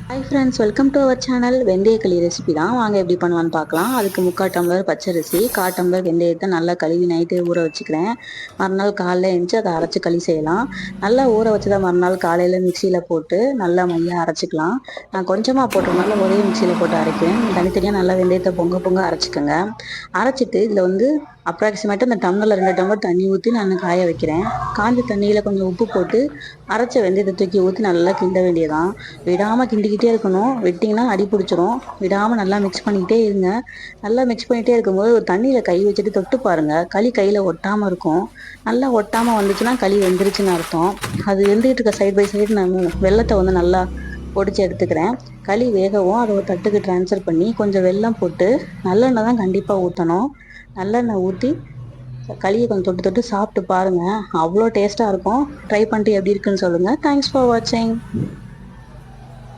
Hi friends, welcome to our channel. வெந்தயக்களி recipe தான். வாங்க எப்படி பண்ணுவான்னு பார்க்கலாம். அதுக்கு 3/4 டம்ளர் பச்சரிசி, 1/4 டம்ளர் வெந்தயத்தை நல்லா கழுவி நைட்டே ஊற வச்சுக்கிறேன். மறுநாள் காலைல எழுந்துச்சு அதை அரைச்சி களி செய்யலாம். நல்லா ஊற வச்சதை மறுநாள் காலையில் மிக்சியில் போட்டு நல்லா மையாக அரைச்சிக்கலாம். நான் கொஞ்சமாக போட்டதுனால ஒரே மிக்சியில் போட்டு அரைக்கிறேன். தனித்தனியாக நல்லா வெந்தயத்தை பொங்க பொங்க அரைச்சிக்கோங்க. அரைச்சிட்டு இதில் வந்து அப்ராக்சிமேட்டாக இந்த டம்ளரில் 2 டம்ளர் தண்ணி ஊற்றி நான் காய வைக்கிறேன். காஞ்ச தண்ணியில் கொஞ்சம் உப்பு போட்டு அரைச்ச வெந்தயத்தை தூக்கி ஊற்றி நல்லா கிண்ட வேண்டியதான். விடாமல் கிண்டிக்கிட்டே இருக்கணும். விட்டிங்கன்னா அடி பிடிச்சிரும். விடாமல் நல்லா மிக்ஸ் பண்ணிக்கிட்டே இருங்க. நல்லா மிக்ஸ் பண்ணிகிட்டே இருக்கும்போது ஒரு தண்ணியில் கை வச்சுட்டு தொட்டு பாருங்கள். களி கையில் ஒட்டாமல் இருக்கும். நல்லா ஒட்டாமல் வந்துச்சுன்னா களி வெந்துருச்சுன்னு அர்த்தம். அது வெந்துக்கிட்டு இருக்க சைட் பை சைடு நான் வெள்ளத்தை வந்து நல்லா பொடிச்சு எடுத்துக்கிறேன். களி வேகவும் அதை ஒரு தட்டுக்கு ட்ரான்ஸ்ஃபர் பண்ணி கொஞ்சம் வெல்லம் போட்டு நல்லெண்ணெய் தான் கண்டிப்பாக ஊற்றணும். நல்லெண்ணெய் ஊற்றி களியை கொஞ்சம் தொட்டு தொட்டு சாப்பிட்டு பாருங்கள். அவ்வளோ டேஸ்ட்டாக இருக்கும். ட்ரை பண்ணிட்டு எப்படி இருக்குன்னு சொல்லுங்கள். தேங்க்ஸ் ஃபார் வாட்சிங்.